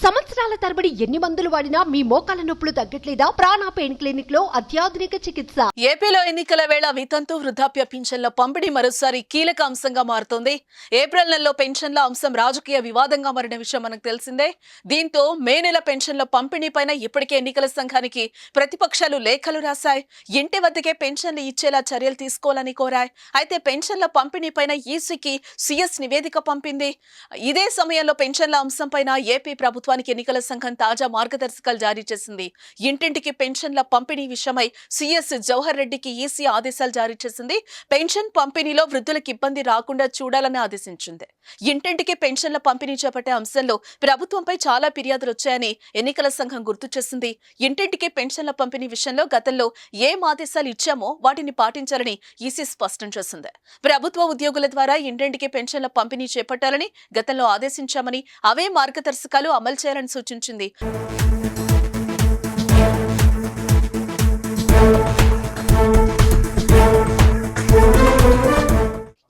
సంవత్సరాల తరబడి ఎన్ని మందులు వాడినా మీ మోకాల నొప్పులు తగ్గట్లేదా? ప్రాణ పెయిన్ క్లినిక్ లో అత్యాధునిక చికిత్స. ఏపీలో ఎన్నికల వేళ వితంతు వృద్ధాప్య పింఛన్ల పంపిణీ మరోసారి కీలక అంశంగా మారుతోంది. ఏప్రిల్ నెలలో పెన్షన్ల అంశం రాజకీయ వివాదంగా మారిన విషయం మనకు తెలిసిందే. దీంతో మే నెల పెన్షన్ల పంపిణీపైన ఇప్పటికే ఎన్నికల సంఘానికి ప్రతిపక్షాలు లేఖలు రాశాయి. ఇంటి వద్దకే పెన్షన్లు ఇచ్చేలా చర్యలు తీసుకోవాలని కోరాయి. అయితే పెన్షన్ల పంపిణీపైన ఈసీకి సీఎస్ నివేదిక పంపింది. ఇదే సమయంలో పెన్షన్ల అంశంపైన ఏపీ ప్రభుత్వానికి ఎన్నికల సంఘం తాజా మార్గదర్శకాలు జారీ చేసింది. ఇంటింటికి పెన్షన్ల పంపిణీ విషయమై సీఎస్ జవహర్ రెడ్డికి ఈసీ ఆదేశాలు జారీ చేసింది. పెన్షన్ పంపిణీలో వృద్ధులకు ఇబ్బంది రాకుండా చూడాలని ఆదేశించింది. ఇంటింటికి పెన్షన్ల పంపిణీ చేపట్టే అంశంలో ప్రభుత్వంపై చాలా ఫిర్యాదులు వచ్చాయని ఎన్నికల సంఘం గుర్తు చేసింది. ఇంటింటికి పెన్షన్ల పంపిణీ విషయంలో గతంలో ఏం ఆదేశాలు ఇచ్చామో వాటిని పాటించాలని ఈసీ స్పష్టం చేసింది. ప్రభుత్వ ఉద్యోగుల ద్వారా ఇంటింటికి పెన్షన్ల పంపిణీ చేపట్టాలని గతంలో ఆదేశించామని, అవే మార్గదర్శకాలు అమలు చేయాలని సూచించింది.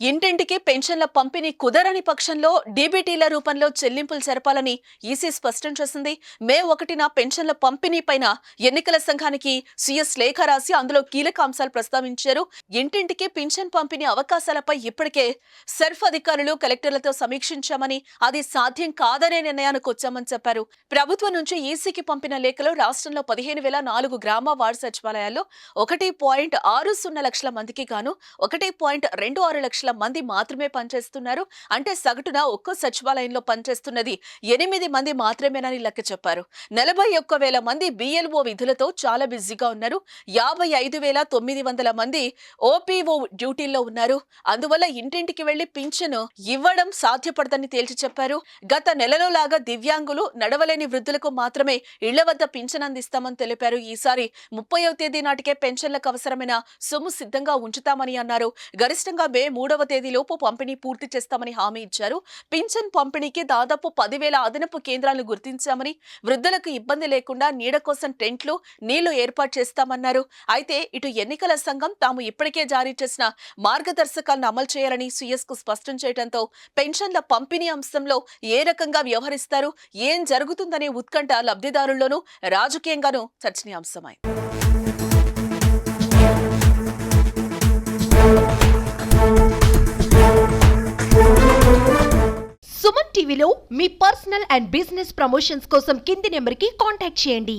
ఇంటింటికి పెన్షన్ల పంపిణీ కుదరని పక్షంలో డీబీటీల రూపంలో చెల్లింపులు జరపాలని ఈసీ స్పష్టం చేసింది. మే 1న పెన్షన్ల పంపిణీపైన ఎన్నికల సంఘానికి సీఎస్ లేఖ రాసి అందులో కీలక అంశాలు ప్రస్తావించారు. ఇంటింటికి పెన్షన్ పంపిణీ అవకాశాలపై ఇప్పటికే సెర్ఫ్ అధికారులు కలెక్టర్లతో సమీక్షించామని, అది సాధ్యం కాదనే నిర్ణయానికి వచ్చామని చెప్పారు. ప్రభుత్వం నుంచి ఈసీకి పంపిన లేఖలో రాష్ట్రంలో 15,004 గ్రామ వార్డు సచివాలయాల్లో 1.60 లక్షల మందికి గాను 1.26 లక్షల మంది మాత్రమే పనిచేస్తున్నారు. అంటే సగటున ఒక్కో సచివాలయంలో పనిచేస్తున్నది 8 మంది మాత్రమేనని లెక్క చెప్పారు. 41,000 మంది బిఎల్ఓ విధులతో చాలా బిజీగా ఉన్నారు. 55,900 మంది ఓపీఓ డ్యూటీల్లో ఉన్నారు. అందువల్ల ఇంటింటికి వెళ్లి పింఛను ఇవ్వడం సాధ్యపడదని తేల్చి చెప్పారు. గత నెలలో లాగా దివ్యాంగులు, నడవలేని వృద్ధులకు మాత్రమే ఇళ్ల వద్ద పింఛన్ అందిస్తామని తెలిపారు. ఈసారి 30వ తేదీ నాటికే పెన్షన్లకు అవసరమైన సొమ్ము సిద్ధంగా ఉంచుతామని అన్నారు. గరిష్టంగా మే 3వ తేదీలోపు పంపిణీ పూర్తి చేస్తామని హామీ ఇచ్చారు. పింఛన్ పంపిణీకి దాదాపు 10,000 అదనపు కేంద్రాలను గుర్తించామని, వృద్ధులకు ఇబ్బంది లేకుండా నీడ కోసం టెంట్లు, నీళ్లు ఏర్పాటు చేస్తామన్నారు. అయితే ఇటు ఎన్నికల సంఘం తాము ఇప్పటికే జారీ చేసిన మార్గదర్శకాలను అమలు చేయాలని సీఎస్ కు స్పష్టం చేయడంతో పెన్షన్ల పంపిణీ అంశంలో ఏ రకంగా వ్యవహరిస్తారు, ఏం జరుగుతుందనే ఉత్కంఠ లబ్ధిదారుల్లోనూ రాజకీయంగానూ చర్చనీయాంశమైంది. సుమన్ టీవీలో మీ పర్సనల్ అండ్ బిజినెస్ ప్రమోషన్స్ కోసం కింది నెంబర్కి కాంటాక్ట్ చేయండి.